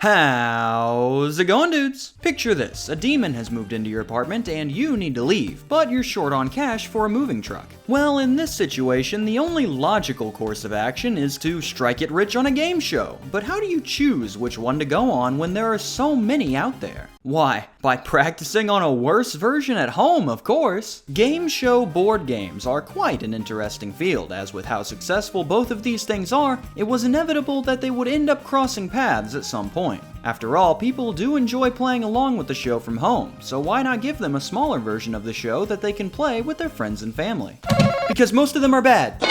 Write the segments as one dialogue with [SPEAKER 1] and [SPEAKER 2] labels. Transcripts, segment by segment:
[SPEAKER 1] How's it going, dudes? Picture this, a demon has moved into your apartment and you need to leave, but you're short on cash for a moving truck. Well, in this situation, the only logical course of action is to strike it rich on a game show. But how do you choose which one to go on when there are so many out there? Why, by practicing on a worse version at home, of course. Game show board games are quite an interesting field, as with how successful both of these things are, it was inevitable that they would end up crossing paths at some point. After all, people do enjoy playing along with the show from home, so why not give them a smaller version of the show that they can play with their friends and family? Because most of them are bad.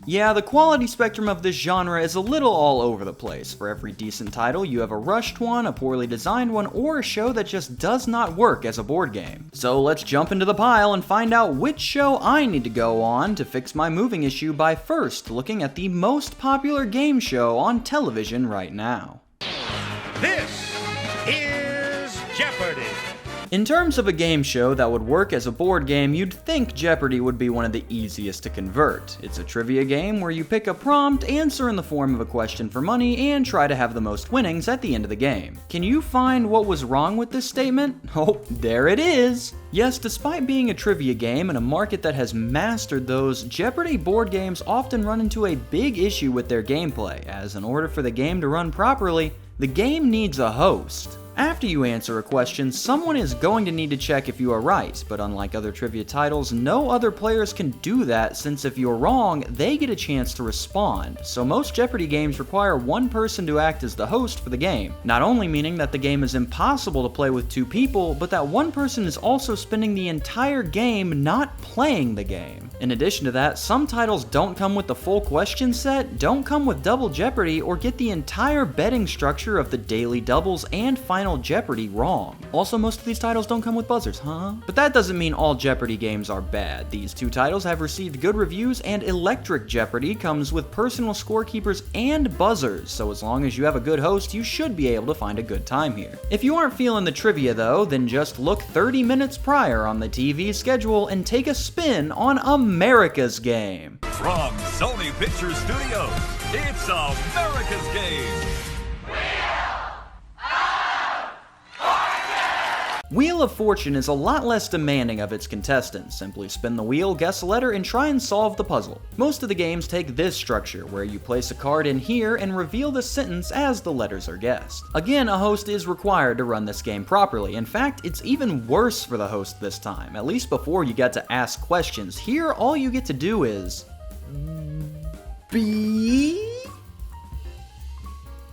[SPEAKER 1] Yeah, the quality spectrum of this genre is a little all over the place. For every decent title, you have a rushed one, a poorly designed one, or a show that just does not work as a board game. So let's jump into the pile and find out which show I need to go on to fix my moving issue by first looking at the most popular game show on television right now.
[SPEAKER 2] This is Jeopardy!
[SPEAKER 1] In terms of a game show that would work as a board game, you'd think Jeopardy would be one of the easiest to convert. It's a trivia game where you pick a prompt, answer in the form of a question for money, and try to have the most winnings at the end of the game. Can you find what was wrong with this statement? Oh, there it is! Yes, despite being a trivia game in a market that has mastered those, Jeopardy board games often run into a big issue with their gameplay, as in order for the game to run properly, the game needs a host. After you answer a question, someone is going to need to check if you are right, but unlike other trivia titles, no other players can do that since if you're wrong, they get a chance to respond. So most Jeopardy games require one person to act as the host for the game, not only meaning that the game is impossible to play with two people, but that one person is also spending the entire game not playing the game. In addition to that, some titles don't come with the full question set, don't come with double Jeopardy, or get the entire betting structure of the daily doubles and final Jeopardy wrong. Also, most of these titles don't come with buzzers, huh? But that doesn't mean all Jeopardy games are bad. These two titles have received good reviews, and Electric Jeopardy comes with personal scorekeepers and buzzers, so as long as you have a good host, you should be able to find a good time here. If you aren't feeling the trivia though, then just look 30 minutes prior on the TV schedule and take a spin on America's Game.
[SPEAKER 3] From Sony Pictures Studios, it's America's Game.
[SPEAKER 1] Wheel of Fortune is a lot less demanding of its contestants. Simply spin the wheel, guess a letter, and try and solve the puzzle. Most of the games take this structure, where you place a card in here and reveal the sentence as the letters are guessed. Again, a host is required to run this game properly. In fact, it's even worse for the host this time. At least before you get to ask questions. Here, all you get to do is...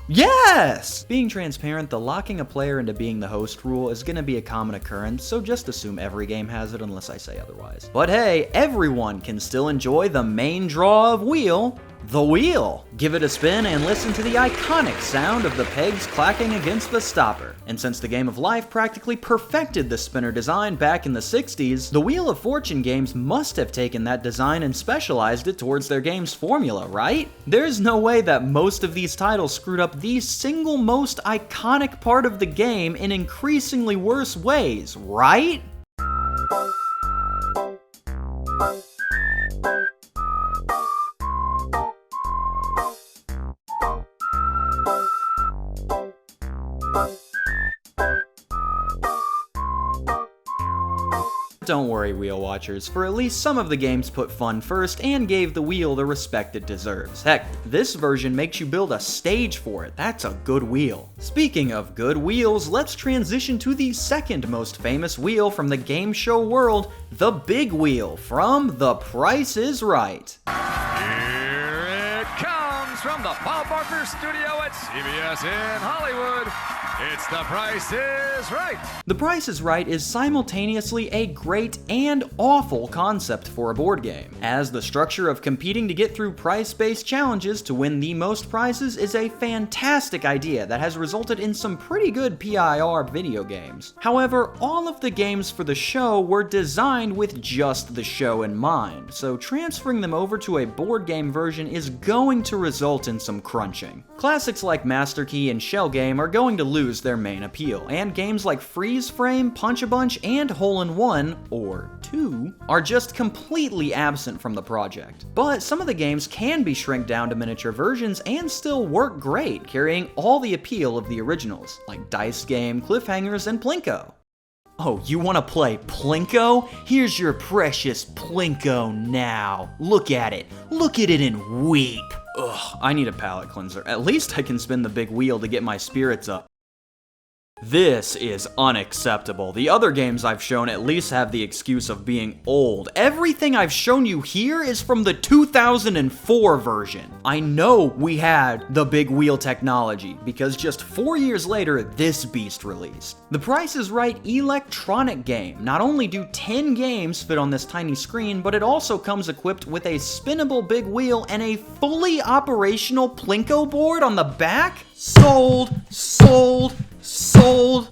[SPEAKER 1] Yes! Being transparent, the locking a player into being the host rule is going to be a common occurrence, so just assume every game has it unless I say otherwise. But hey, everyone can still enjoy the main draw of Wheel, the wheel. Give it a spin and listen to the iconic sound of the pegs clacking against the stopper. And since the Game of Life practically perfected the spinner design back in the 60s, the Wheel of Fortune games must have taken that design and specialized it towards their game's formula, right? There's no way that most of these titles screwed up the single most iconic part of the game in increasingly worse ways, right? Don't worry, wheel watchers, for at least some of the games put fun first and gave the wheel the respect it deserves. Heck, this version makes you build a stage for it. That's a good wheel. Speaking of good wheels, let's transition to the second most famous wheel from the game show world, the Big Wheel from The Price is Right.
[SPEAKER 4] Here it comes from the Paul Barker studio at CBS in Hollywood. It's The Price is Right.
[SPEAKER 1] The Price is Right is simultaneously a great and awful concept for a board game, as the structure of competing to get through price-based challenges to win the most prizes is a fantastic idea that has resulted in some pretty good PIR video games. However, all of the games for the show were designed with just the show in mind, so transferring them over to a board game version is going to result result in some crunching. Classics like Master Key and Shell Game are going to lose their main appeal, and games like Freeze Frame, Punch-a-Bunch, and Hole-in-One, or 2, are just completely absent from the project. But some of the games can be shrunk down to miniature versions and still work great, carrying all the appeal of the originals, like Dice Game, Cliffhangers, and Plinko. Oh, you want to play Plinko? Here's your precious Plinko now. Look at it and weep. Ugh, I need a palate cleanser. At least I can spin the big wheel to get my spirits up. This is unacceptable. The other games I've shown at least have the excuse of being old. Everything I've shown you here is from the 2004 version. I know we had the big wheel technology because just 4 years later, this beast released. The Price is Right electronic game. Not only do 10 games fit on this tiny screen, but it also comes equipped with a spinnable big wheel and a fully operational Plinko board on the back. Sold.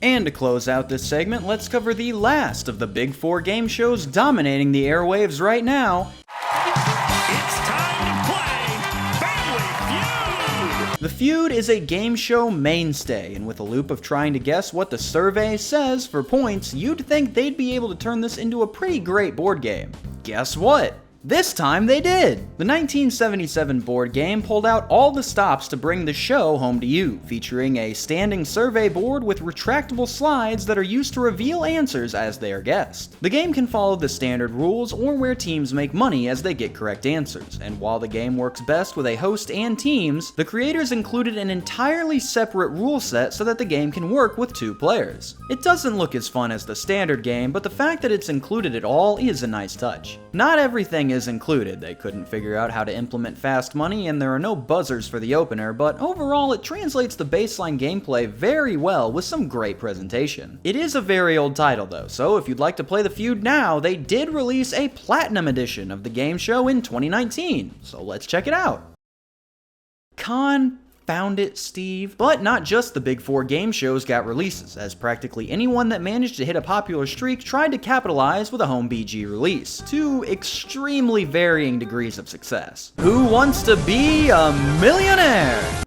[SPEAKER 1] And to close out this segment, let's cover the last of the big 4 game shows dominating the airwaves right now.
[SPEAKER 2] It's time to play Family Feud!
[SPEAKER 1] The Feud is a game show mainstay, and with a loop of trying to guess what the survey says for points, you'd think they'd be able to turn this into a pretty great board game. Guess what? This time they did! The 1977 board game pulled out all the stops to bring the show home to you, featuring a standing survey board with retractable slides that are used to reveal answers as they are guessed. The game can follow the standard rules or where teams make money as they get correct answers, and while the game works best with a host and teams, the creators included an entirely separate rule set so that the game can work with 2 players. It doesn't look as fun as the standard game, but the fact that it's included at all is a nice touch. Not everything is included. They couldn't figure out how to implement fast money, and there are no buzzers for the opener, but overall it translates the baseline gameplay very well with some great presentation. It is a very old title though, so if you'd like to play the Feud now, they did release a Platinum edition of the game show in 2019, so let's check it out. Found it, Steve. But not just the big 4 game shows got releases, as practically anyone that managed to hit a popular streak tried to capitalize with a home BG release, to extremely varying degrees of success. Who wants to be a millionaire?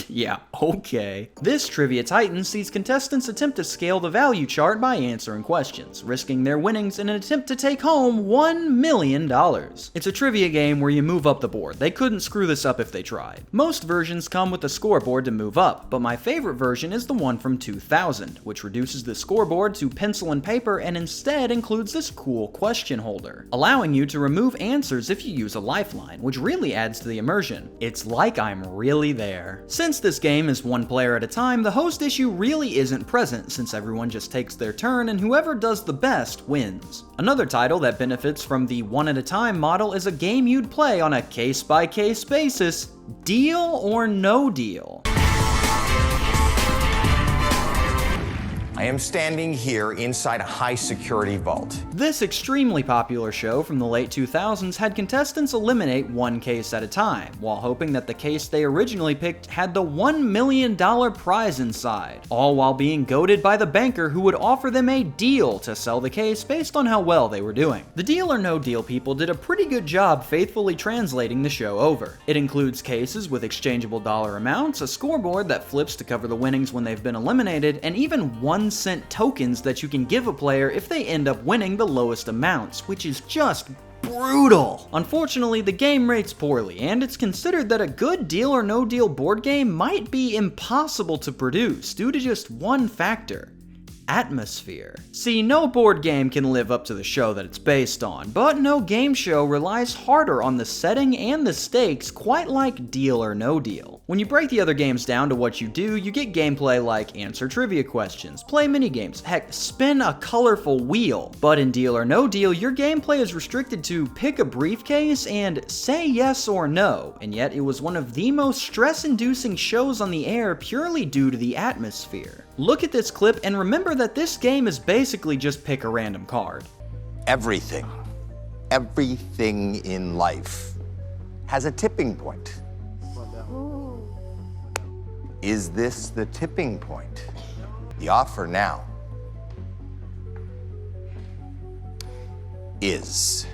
[SPEAKER 1] Yeah, okay. This Trivia Titan sees contestants attempt to scale the value chart by answering questions, risking their winnings in an attempt to take home $1 million. It's a trivia game where you move up the board. They couldn't screw this up if they tried. Most versions come with a scoreboard to move up, but my favorite version is the one from 2000, which reduces the scoreboard to pencil and paper and instead includes this cool question holder, allowing you to remove answers if you use a lifeline, which really adds to the immersion. It's like I'm really there. Since this game is 1 player at a time, the host issue really isn't present since everyone just takes their turn and whoever does the best wins. Another title that benefits from the 1 at a time model is a game you'd play on a case-by-case basis, Deal or No Deal.
[SPEAKER 5] I am standing here inside a high-security vault.
[SPEAKER 1] This extremely popular show from the late 2000s had contestants eliminate 1 case at a time, while hoping that the case they originally picked had the $1 million prize inside, all while being goaded by the banker who would offer them a deal to sell the case based on how well they were doing. The Deal or No Deal people did a pretty good job faithfully translating the show over. It includes cases with exchangeable dollar amounts, a scoreboard that flips to cover the winnings when they've been eliminated, and even 1-cent tokens that you can give a player if they end up winning the lowest amounts, which is just brutal. Unfortunately, the game rates poorly, and it's considered that a good Deal or No Deal board game might be impossible to produce due to just one factor: atmosphere. See, no board game can live up to the show that it's based on, but no game show relies harder on the setting and the stakes quite like Deal or No Deal. When you break the other games down to what you do, you get gameplay like answer trivia questions, play minigames, heck, spin a colorful wheel. But in Deal or No Deal, your gameplay is restricted to pick a briefcase and say yes or no, and yet it was one of the most stress-inducing shows on the air purely due to the atmosphere. Look at this clip and remember that this game is basically just pick a random card.
[SPEAKER 5] Everything in life has a tipping point. Is this the tipping point? The offer now is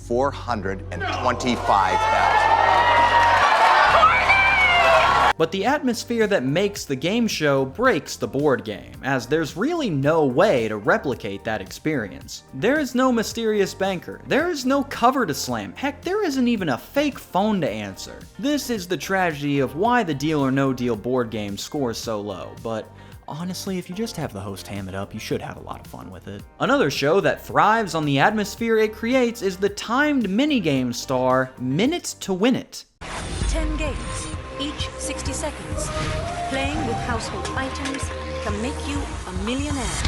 [SPEAKER 5] $425,000.
[SPEAKER 1] But the atmosphere that makes the game show breaks the board game, as there's really no way to replicate that experience. There is no mysterious banker, there is no cover to slam, heck, there isn't even a fake phone to answer. This is the tragedy of why the Deal or No Deal board game scores so low, but honestly, if you just have the host ham it up, you should have a lot of fun with it. Another show that thrives on the atmosphere it creates is the timed minigame star Minute to Win It.
[SPEAKER 6] 10 games, each 60 seconds. Playing with household items can make you a millionaire.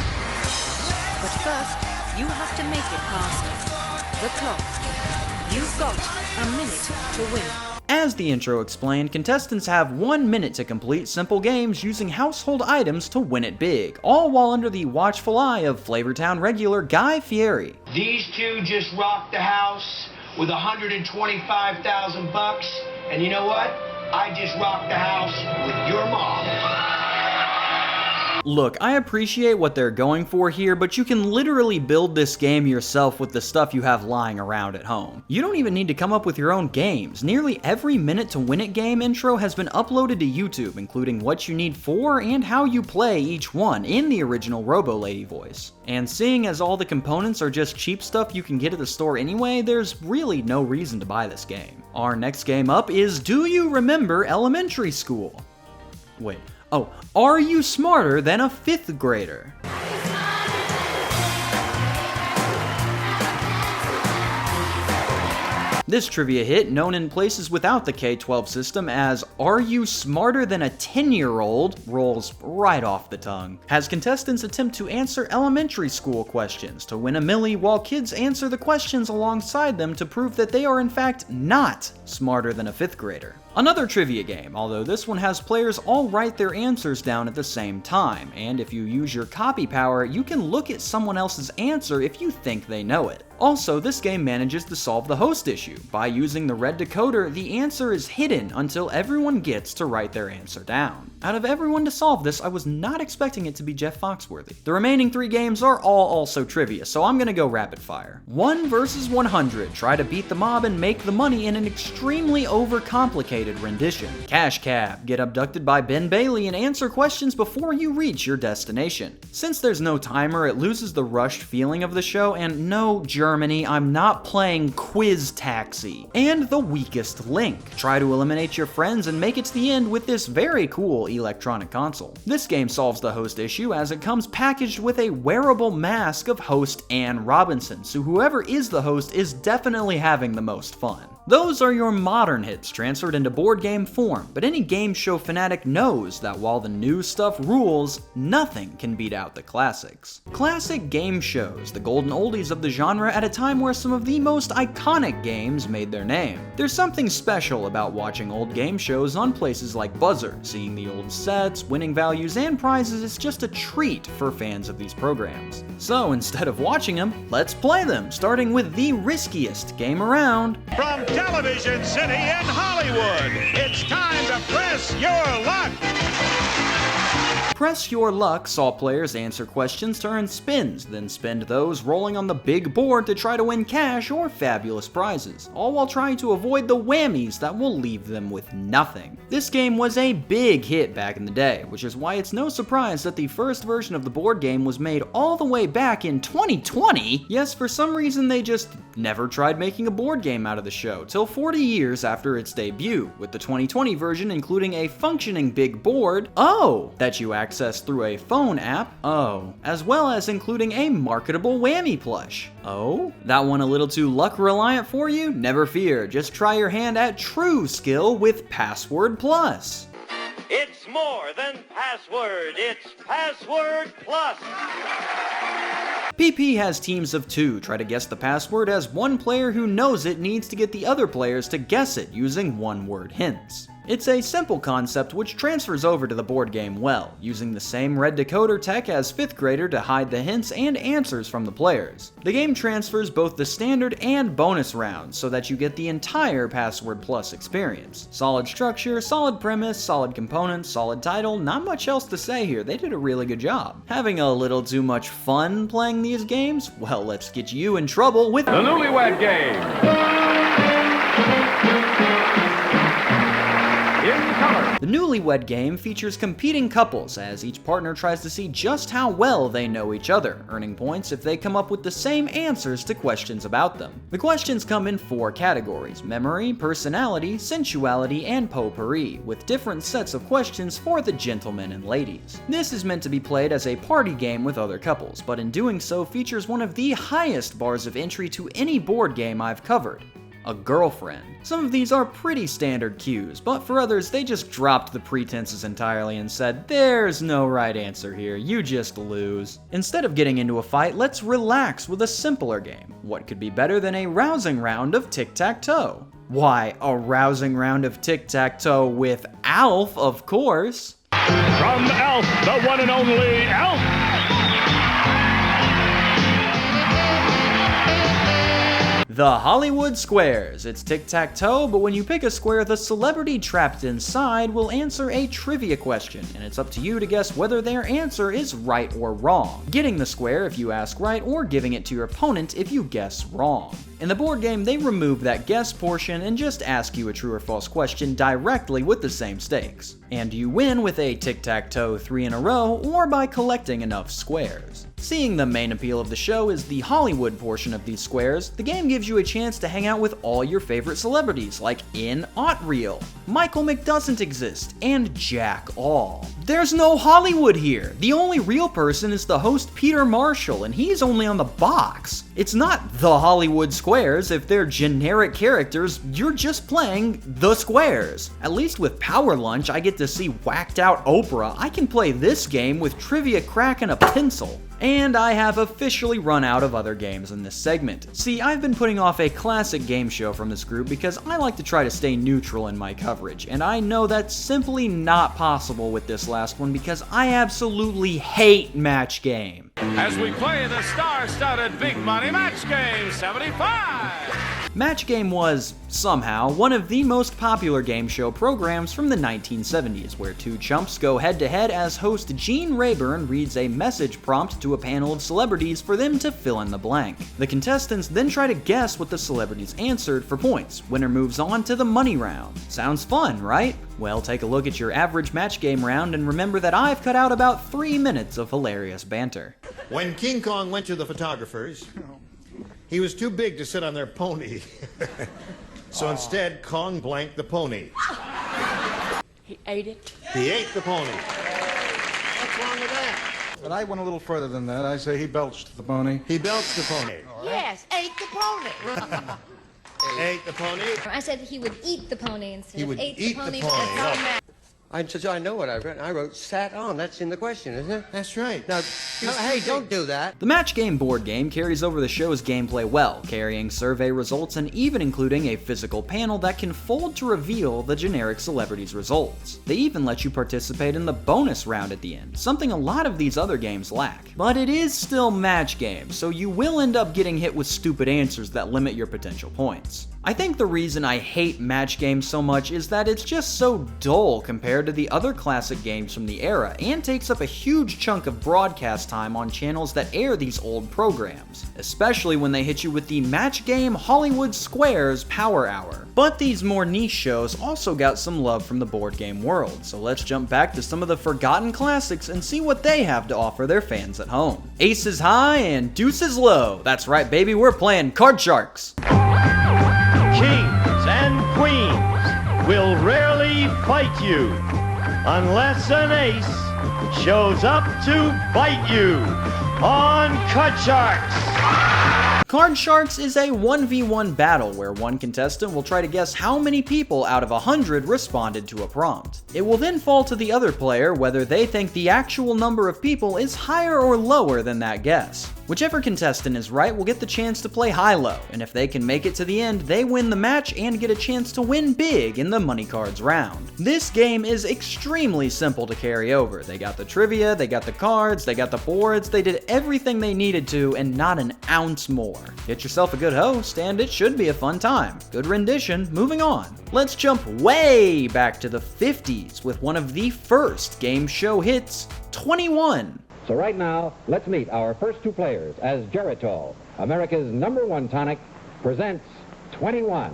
[SPEAKER 6] But first, you have to make it past the clock. You've got a minute to win.
[SPEAKER 1] As the intro explained, contestants have 1 minute to complete simple games using household items to win it big, all while under the watchful eye of Flavortown regular Guy Fieri.
[SPEAKER 7] These two just rocked the house with $125,000, and you know what? I just rocked the house with your mom.
[SPEAKER 1] Look, I appreciate what they're going for here, but you can literally build this game yourself with the stuff you have lying around at home. You don't even need to come up with your own games. Nearly every Minute to Win It game intro has been uploaded to YouTube, including what you need for and how you play each one in the original Robo-Lady voice. And seeing as all the components are just cheap stuff you can get at the store anyway, there's really no reason to buy this game. Our next game up is Do You Remember Elementary School? Wait. Oh, are you smarter than a 5th grader? This trivia hit, known in places without the K-12 system as Are You Smarter Than a 10-Year-Old, rolls right off the tongue. Has contestants attempt to answer elementary school questions to win a milli while kids answer the questions alongside them to prove that they are in fact not smarter than a 5th grader. Another trivia game, although this one has players all write their answers down at the same time, and if you use your copy power, you can look at someone else's answer if you think they know it. Also, this game manages to solve the host issue. By using the red decoder, the answer is hidden until everyone gets to write their answer down. Out of everyone to solve this, I was not expecting it to be Jeff Foxworthy. The remaining 3 games are all also trivia, so I'm gonna go rapid fire. 1 versus 100. Try to beat the mob and make the money in an extremely overcomplicated rendition. Cash Cab. Get abducted by Ben Bailey and answer questions before you reach your destination. Since there's no timer, it loses the rushed feeling of the show, and no, Germany, I'm not playing Quiz Taxi. And The Weakest Link. Try to eliminate your friends and make it to the end with this very cool electronic console. This game solves the host issue as it comes packaged with a wearable mask of host Ann Robinson, so whoever is the host is definitely having the most fun. Those are your modern hits transferred into board game form, but any game show fanatic knows that while the new stuff rules, nothing can beat out the classics. Classic game shows, the golden oldies of the genre at a time where some of the most iconic games made their name. There's something special about watching old game shows on places like Buzzer. Seeing the old sets, winning values, and prizes is just a treat for fans of these programs. So instead of watching them, let's play them, starting with the riskiest game around.
[SPEAKER 2] From Television City in Hollywood, it's time to press your luck.
[SPEAKER 1] Press Your Luck saw players answer questions to earn spins, then spend those rolling on the big board to try to win cash or fabulous prizes, all while trying to avoid the whammies that will leave them with nothing. This game was a big hit back in the day, which is why it's no surprise that the first version of the board game was made all the way back in 2020. Yes, for some reason they just never tried making a board game out of the show, till 40 years after its debut, with the 2020 version including a functioning big board, that you access through a phone app, as well as including a marketable whammy plush. That one a little too luck reliant for you? Never fear, just try your hand at true skill with Password Plus.
[SPEAKER 8] It's more than password, it's Password Plus.
[SPEAKER 1] PP has teams of 2 try to guess the password, as one player who knows it needs to get the other players to guess it using one-word hints. It's a simple concept which transfers over to the board game well, using the same red decoder tech as 5th grader to hide the hints and answers from the players. The game transfers both the standard and bonus rounds so that you get the entire Password Plus experience. Solid structure, solid premise, solid components, solid title, not much else to say here, they did a really good job. Having a little too much fun playing these games? Well, let's get you in trouble with
[SPEAKER 4] The Newlywed Game.
[SPEAKER 1] The Newlywed Game features competing couples as each partner tries to see just how well they know each other, earning points if they come up with the same answers to questions about them. The questions come in 4 categories: memory, personality, sensuality, and potpourri, with different sets of questions for the gentlemen and ladies. This is meant to be played as a party game with other couples, but in doing so features one of the highest bars of entry to any board game I've covered: a girlfriend. Some of these are pretty standard cues, but for others they just dropped the pretenses entirely and said, there's no right answer here, you just lose. Instead of getting into a fight, let's relax with a simpler game. What could be better than a rousing round of tic-tac-toe? Why, a rousing round of tic-tac-toe with Alf, of course.
[SPEAKER 2] From Alf, the one and only Alf.
[SPEAKER 1] The Hollywood Squares. It's tic-tac-toe, but when you pick a square, the celebrity trapped inside will answer a trivia question, and it's up to you to guess whether their answer is right or wrong. Getting the square if you ask right, or giving it to your opponent if you guess wrong. In the board game, they remove that guess portion and just ask you a true or false question directly with the same stakes. And you win with a tic-tac-toe 3 in a row, or by collecting enough squares. Seeing the main appeal of the show is the Hollywood portion of these squares, the game gives you a chance to hang out with all your favorite celebrities, like in Aught-Real, Michael McDoesn't exist, and Jack All. There's no Hollywood here. The only real person is the host Peter Marshall, and he's only on the box. It's not the Hollywood Squares. If they're generic characters, you're just playing the squares. At least with Power Lunch, I get to see whacked out Oprah. I can play this game with trivia crack and a pencil. And I have officially run out of other games in this segment. See, I've been putting off a classic game show from this group because I like to try to stay neutral in my coverage, and I know that's simply not possible with this last one because I absolutely hate Match Game.
[SPEAKER 4] As we play the star-studded Big Money Match Game 75.
[SPEAKER 1] Match Game was, somehow, one of the most popular game show programs from the 1970s, where 2 chumps go head-to-head as host Gene Rayburn reads a message prompt to a panel of celebrities for them to fill in the blank. The contestants then try to guess what the celebrities answered for points. Winner moves on to the money round. Sounds fun, right? Well, take a look at your average Match Game round and remember that I've cut out about 3 minutes of hilarious banter.
[SPEAKER 9] When King Kong went to the photographers, he was too big to sit on their pony. So instead, Kong blanked the pony.
[SPEAKER 6] He ate it.
[SPEAKER 9] He ate the pony. What's wrong with that?
[SPEAKER 10] But I went a little further than that. I say he belched the pony.
[SPEAKER 9] He belched the pony.
[SPEAKER 11] Yes, ate the pony.
[SPEAKER 9] Ate the pony.
[SPEAKER 11] I said he would eat the pony instead
[SPEAKER 9] He would
[SPEAKER 11] of ate
[SPEAKER 9] eat
[SPEAKER 11] the pony.
[SPEAKER 9] the pony.
[SPEAKER 11] That's all
[SPEAKER 7] I know what I wrote. I wrote sat on. That's in the question, isn't it?
[SPEAKER 9] That's right.
[SPEAKER 7] Now, hey, don't do that.
[SPEAKER 1] The Match Game board game carries over the show's gameplay well, carrying survey results and even including a physical panel that can fold to reveal the generic celebrities' results. They even let you participate in the bonus round at the end, something a lot of these other games lack. But it is still Match Game, so you will end up getting hit with stupid answers that limit your potential points. I think the reason I hate Match Game so much is that it's just so dull compared to the other classic games from the era, and takes up a huge chunk of broadcast time on channels that air these old programs, especially when they hit you with the Match Game Hollywood Squares Power Hour. But these more niche shows also got some love from the board game world, so let's jump back to some of the forgotten classics and see what they have to offer their fans at home. Aces high and deuces low. That's right, baby, we're playing Card Sharks.
[SPEAKER 2] Kings and queens will rarely fight you unless an ace shows up to bite you on Card Sharks.
[SPEAKER 1] Card Sharks is a 1v1 battle where one contestant will try to guess how many people out of 100 responded to a prompt. It will then fall to the other player whether they think the actual number of people is higher or lower than that guess. Whichever contestant is right will get the chance to play high-low, and if they can make it to the end, they win the match and get a chance to win big in the money cards round. This game is extremely simple to carry over. They got the trivia, they got the cards, they got the boards, they did everything they needed to and not an ounce more. Get yourself a good host and it should be a fun time. Good rendition, moving on. Let's jump way back to the 50s with one of the first game show hits, 21.
[SPEAKER 12] So right now, let's meet our first two players as Geritol, America's #1 tonic, presents 21.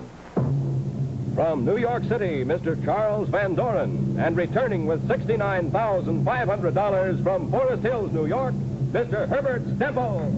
[SPEAKER 13] From New York City, Mr. Charles Van Doren, and returning with $69,500 from Forest Hills, New York, Mr. Herbert Stemple.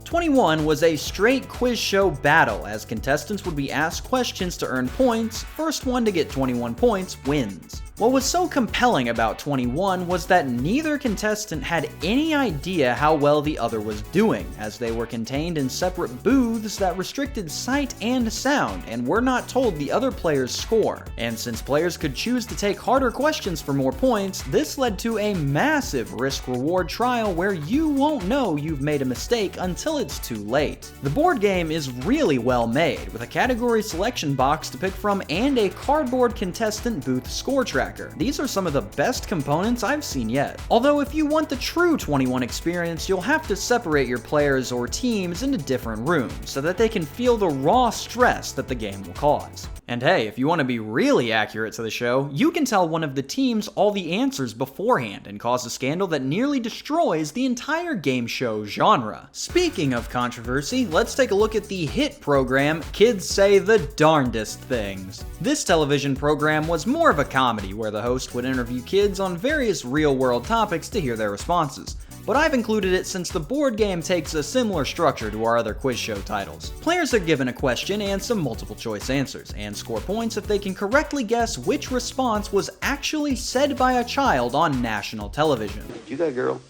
[SPEAKER 1] 21 was a straight quiz show battle, as contestants would be asked questions to earn points. First one to get 21 points wins. What was so compelling about 21 was that neither contestant had any idea how well the other was doing, as they were contained in separate booths that restricted sight and sound, and were not told the other player's score. And since players could choose to take harder questions for more points, this led to a massive risk-reward trial where you won't know you've made a mistake until it's too late. The board game is really well made, with a category selection box to pick from and a cardboard contestant booth score tracker. These are some of the best components I've seen yet. Although if you want the true 21 experience, you'll have to separate your players or teams into different rooms so that they can feel the raw stress that the game will cause. And hey, if you want to be really accurate to the show, you can tell one of the teams all the answers beforehand and cause a scandal that nearly destroys the entire game show genre. Speaking of controversy, let's take a look at the hit program Kids Say the Darndest Things. This television program was more of a comedy where the host would interview kids on various real-world topics to hear their responses. But I've included it since the board game takes a similar structure to our other quiz show titles. Players are given a question and some multiple choice answers, and score points if they can correctly guess which response was actually said by a child on national television.
[SPEAKER 14] You got a girl?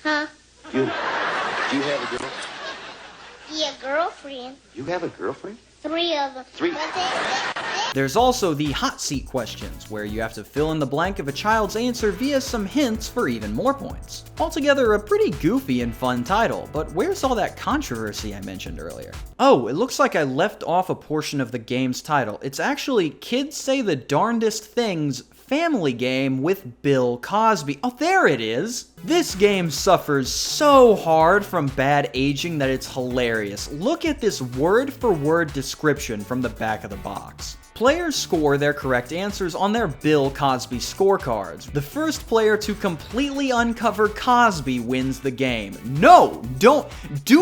[SPEAKER 11] Huh?
[SPEAKER 14] Do you have a girl?
[SPEAKER 11] Yeah, girlfriend.
[SPEAKER 14] You have a girlfriend?
[SPEAKER 11] 3 of them.
[SPEAKER 14] 3?
[SPEAKER 1] There's also the hot seat questions, where you have to fill in the blank of a child's answer via some hints for even more points. Altogether, a pretty goofy and fun title, but where's all that controversy I mentioned earlier? Oh, it looks like I left off a portion of the game's title. It's actually Kids Say the Darndest Things Family Game with Bill Cosby. Oh, there it is! This game suffers so hard from bad aging that it's hilarious. Look at this word-for-word description from the back of the box. Players score their correct answers on their Bill Cosby scorecards. The first player to completely uncover Cosby wins the game. No, do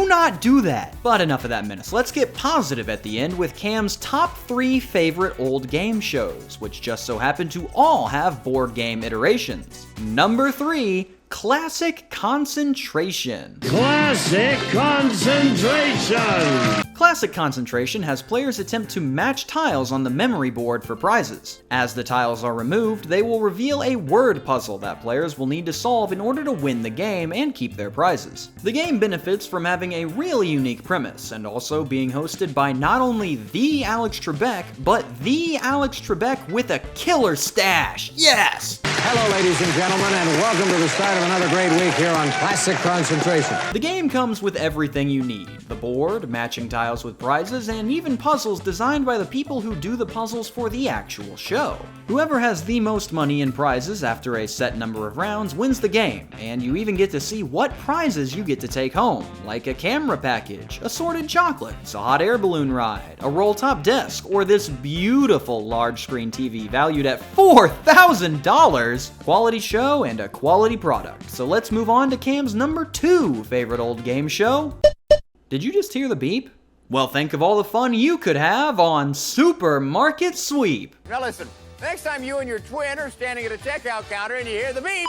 [SPEAKER 1] not do that. But enough of that menace. Let's get positive at the end with Cam's top 3 favorite old game shows, which just so happen to all have board game iterations. Number 3, Classic Concentration.
[SPEAKER 2] Classic Concentration!
[SPEAKER 1] Classic Concentration has players attempt to match tiles on the memory board for prizes. As the tiles are removed, they will reveal a word puzzle that players will need to solve in order to win the game and keep their prizes. The game benefits from having a really unique premise, and also being hosted by not only the Alex Trebek, but the Alex Trebek with a killer stash. Yes!
[SPEAKER 12] Hello, ladies and gentlemen, and welcome to the start of another great week here on Classic Concentration.
[SPEAKER 1] The game comes with everything you need. The board, matching tiles with prizes, and even puzzles designed by the people who do the puzzles for the actual show. Whoever has the most money in prizes after a set number of rounds wins the game, and you even get to see what prizes you get to take home, like a camera package, assorted chocolates, a hot air balloon ride, a roll-top desk, or this beautiful large-screen TV valued at $4,000! Quality show and a quality product. So let's move on to Cam's number 2 favorite old game show. Did you just hear the beep? Well, think of all the fun you could have on Supermarket Sweep.
[SPEAKER 15] Now listen, next time you and your twin are standing at a checkout counter and you hear the beep,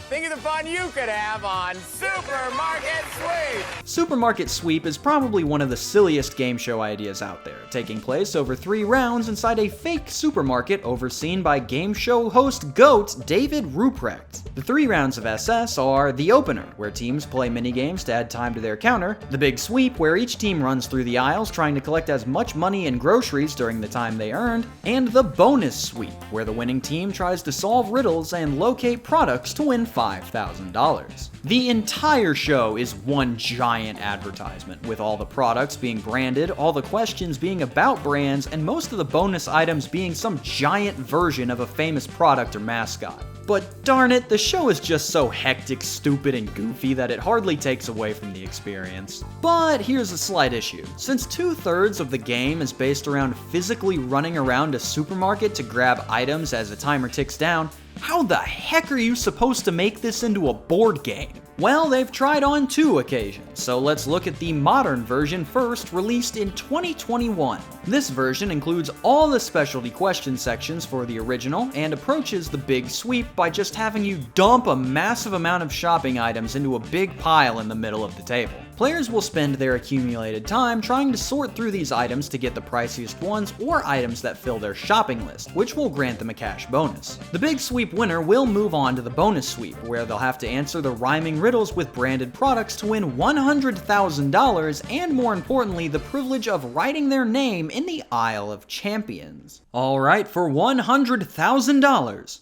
[SPEAKER 15] think of the fun you could have on Supermarket Sweep!
[SPEAKER 1] Supermarket Sweep is probably one of the silliest game show ideas out there, taking place over 3 rounds inside a fake supermarket overseen by game show host GOAT David Ruprecht. The 3 rounds of SS are the opener, where teams play minigames to add time to their counter, the big sweep, where each team runs through the aisles trying to collect as much money and groceries during the time they earned, and the bonus sweep, where the winning team tries to solve riddles and locate products to win $5,000. The entire show is one giant advertisement, with all the products being branded, all the questions being about brands, and most of the bonus items being some giant version of a famous product or mascot. But darn it, the show is just so hectic, stupid, and goofy that it hardly takes away from the experience. But here's a slight issue. Since 2/3 of the game is based around physically running around a supermarket to grab items as a timer ticks down, how the heck are you supposed to make this into a board game? Well, they've tried on 2 occasions, so let's look at the modern version first, released in 2021. This version includes all the specialty question sections for the original and approaches the big sweep by just having you dump a massive amount of shopping items into a big pile in the middle of the table. Players will spend their accumulated time trying to sort through these items to get the priciest ones or items that fill their shopping list, which will grant them a cash bonus. The big sweep winner will move on to the bonus sweep, where they'll have to answer the rhyming riddles with branded products to win $100,000 and, more importantly, the privilege of writing their name in the Isle of Champions. Alright, for $100,000,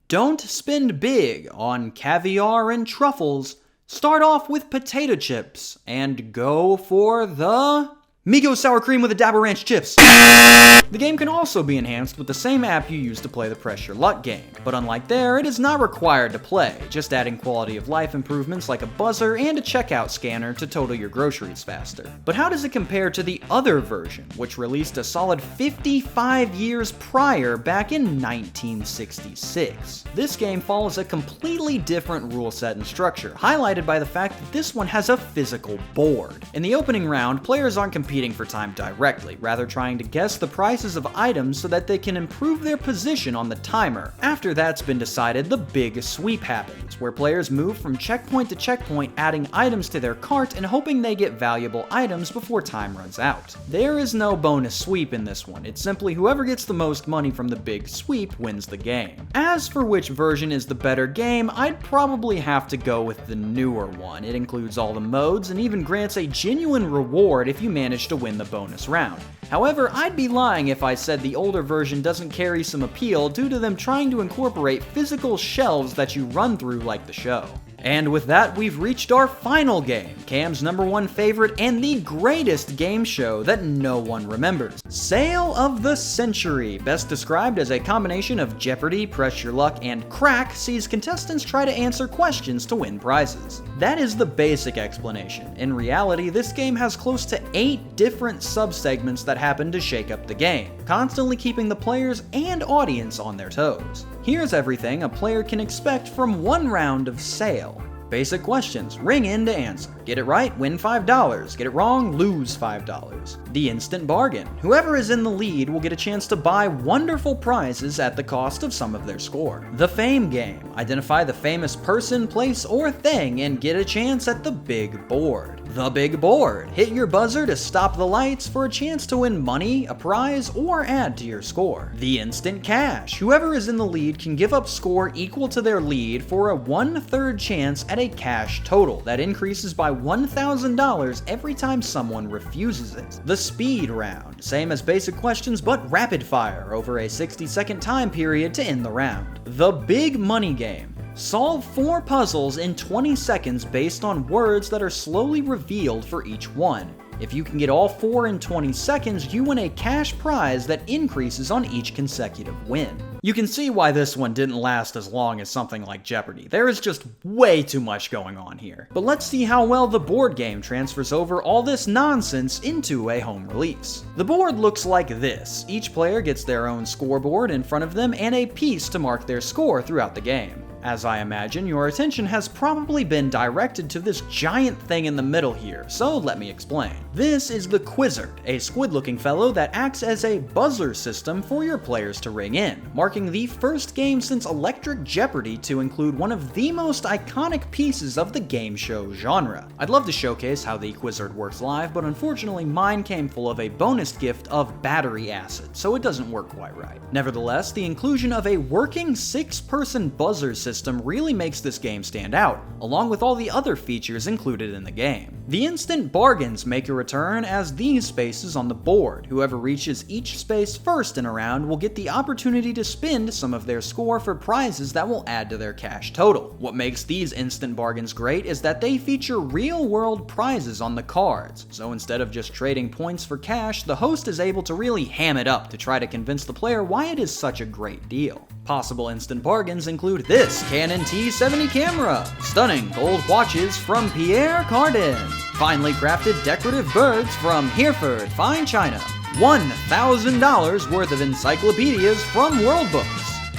[SPEAKER 1] don't spend big on caviar and truffles. Start off with potato chips and go for the Migos sour cream with a dab of ranch chips. The game can also be enhanced with the same app you use to play the Press Your Luck game, but unlike there, it is not required to play, just adding quality of life improvements like a buzzer and a checkout scanner to total your groceries faster. But how does it compare to the other version, which released a solid 55 years prior back in 1966? This game follows a completely different rule set and structure, highlighted by the fact that this one has a physical board. In the opening round, players aren't competing for time directly, rather trying to guess the prices of items so that they can improve their position on the timer. After that's been decided, the big sweep happens, where players move from checkpoint to checkpoint, adding items to their cart and hoping they get valuable items before time runs out. There is no bonus sweep in this one, it's simply whoever gets the most money from the big sweep wins the game. As for which version is the better game, I'd probably have to go with the newer one. It includes all the modes and even grants a genuine reward if you manage to win the bonus round. However, I'd be lying if I said the older version doesn't carry some appeal due to them trying to incorporate physical shelves that you run through like the show. And with that, we've reached our final game, Cam's #1 favorite and the greatest game show that no one remembers. Sale of the Century, best described as a combination of Jeopardy, Press Your Luck, and Crack, sees contestants try to answer questions to win prizes. That is the basic explanation. In reality, this game has close to 8 different subsegments that happen to shake up the game, constantly keeping the players and audience on their toes. Here's everything a player can expect from one round of Sale. Basic questions, ring in to answer. Get it right, win $5. Get it wrong, lose $5. The instant bargain. Whoever is in the lead will get a chance to buy wonderful prizes at the cost of some of their score. The fame game. Identify the famous person, place, or thing and get a chance at the big board. The big board. Hit your buzzer to stop the lights for a chance to win money, a prize, or add to your score. The instant cash. Whoever is in the lead can give up score equal to their lead for a 1/3 chance at a cash total that increases by $1,000 every time someone refuses it. The speed round. Same as basic questions, but rapid fire over a 60-second time period to end the round. The big money game. Solve 4 puzzles in 20 seconds based on words that are slowly revealed for each one. If you can get all 4 in 20 seconds, you win a cash prize that increases on each consecutive win. You can see why this one didn't last as long as something like Jeopardy. There is just way too much going on here. But let's see how well the board game transfers over all this nonsense into a home release. The board looks like this. Each player gets their own scoreboard in front of them and a piece to mark their score throughout the game. As I imagine, your attention has probably been directed to this giant thing in the middle here, so let me explain. This is the Quizzard, a squid-looking fellow that acts as a buzzer system for your players to ring in, marking the first game since Electric Jeopardy to include one of the most iconic pieces of the game show genre. I'd love to showcase how the Quizzard works live, but unfortunately mine came full of a bonus gift of battery acid, so it doesn't work quite right. Nevertheless, the inclusion of a working 6-person buzzer system really makes this game stand out, along with all the other features included in the game. The instant bargains make your return as these spaces on the board. Whoever reaches each space first in a round will get the opportunity to spend some of their score for prizes that will add to their cash total. What makes these instant bargains great is that they feature real-world prizes on the cards, so instead of just trading points for cash, the host is able to really ham it up to try to convince the player why it is such a great deal. Possible instant bargains include this Canon T70 camera, stunning gold watches from Pierre Cardin, finely crafted decorative birds from Hereford Fine China, $1,000 worth of encyclopedias from World Books,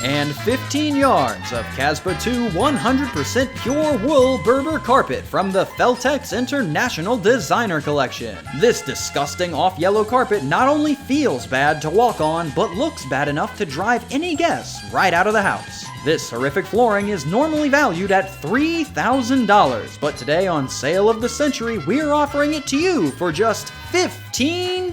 [SPEAKER 1] and 15 yards of Caspa 2 100% pure wool Berber carpet from the Feltex International Designer Collection. This disgusting off-yellow carpet not only feels bad to walk on, but looks bad enough to drive any guest right out of the house. This horrific flooring is normally valued at $3,000, but today on Sale of the Century, we're offering it to you for just $15.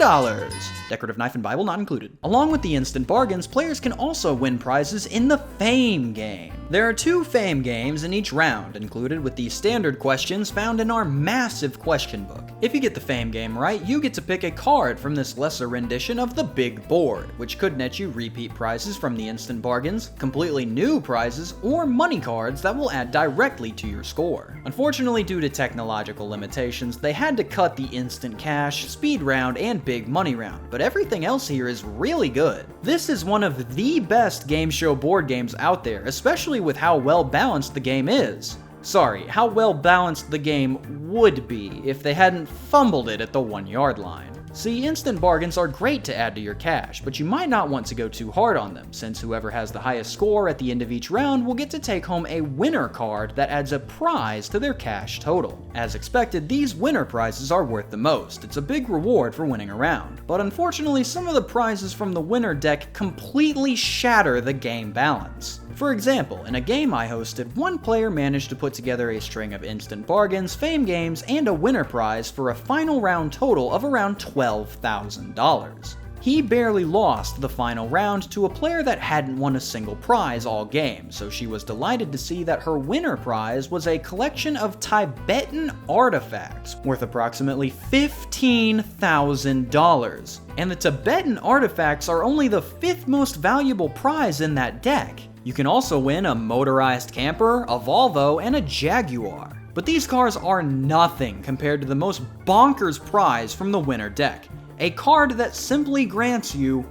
[SPEAKER 1] Decorative knife and Bible not included. Along with the instant bargains, players can also win prizes in the Fame game. There are 2 Fame games in each round, included with the standard questions found in our massive question book. If you get the Fame game right, you get to pick a card from this lesser rendition of the big board, which could net you repeat prizes from the instant bargains, completely new prizes, or money cards that will add directly to your score. Unfortunately, due to technological limitations, they had to cut the instant cash, speed round, and big money round, but everything else here is really good. This is one of the best game show board games out there, especially with how well balanced the game is. Sorry, how well balanced the game would be if they hadn't fumbled it at the 1-yard line. See, instant bargains are great to add to your cash, but you might not want to go too hard on them, since whoever has the highest score at the end of each round will get to take home a winner card that adds a prize to their cash total. As expected, these winner prizes are worth the most. It's a big reward for winning a round, but unfortunately some of the prizes from the winner deck completely shatter the game balance. For example, in a game I hosted, one player managed to put together a string of instant bargains, Fame games, and a winner prize for a final round total of around $12,000. He barely lost the final round to a player that hadn't won a single prize all game, so she was delighted to see that her winner prize was a collection of Tibetan artifacts worth approximately $15,000. And the Tibetan artifacts are only the 5th most valuable prize in that deck. You can also win a motorized camper, a Volvo, and a Jaguar. But these cars are nothing compared to the most bonkers prize from the winner deck. A card that simply grants you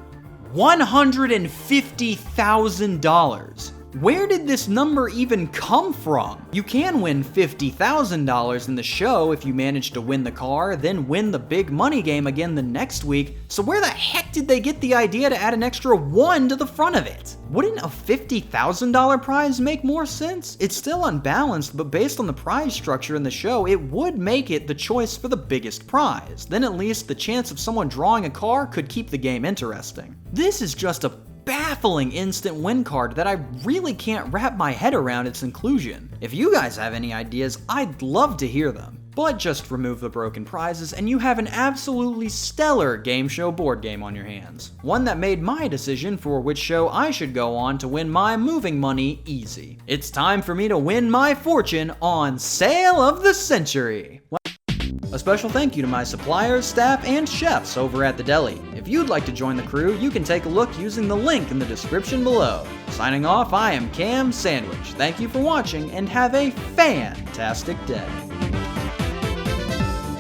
[SPEAKER 1] $150,000. Where did this number even come from? You can win $50,000 in the show if you manage to win the car, then win the big money game again the next week, so where the heck did they get the idea to add an extra 1 to the front of it? Wouldn't a $50,000 prize make more sense? It's still unbalanced, but based on the prize structure in the show, it would make it the choice for the biggest prize. Then at least the chance of someone drawing a car could keep the game interesting. This is just a baffling instant win card that I really can't wrap my head around its inclusion. If you guys have any ideas, I'd love to hear them. But just remove the broken prizes and you have an absolutely stellar game show board game on your hands. One that made my decision for which show I should go on to win my moving money easy. It's time for me to win my fortune on Sale of the Century. A special thank you to my suppliers, staff, and chefs over at the deli. If you'd like to join the crew, you can take a look using the link in the description below. Signing off, I am Cam Sandwich. Thank you for watching, and have a fantastic day.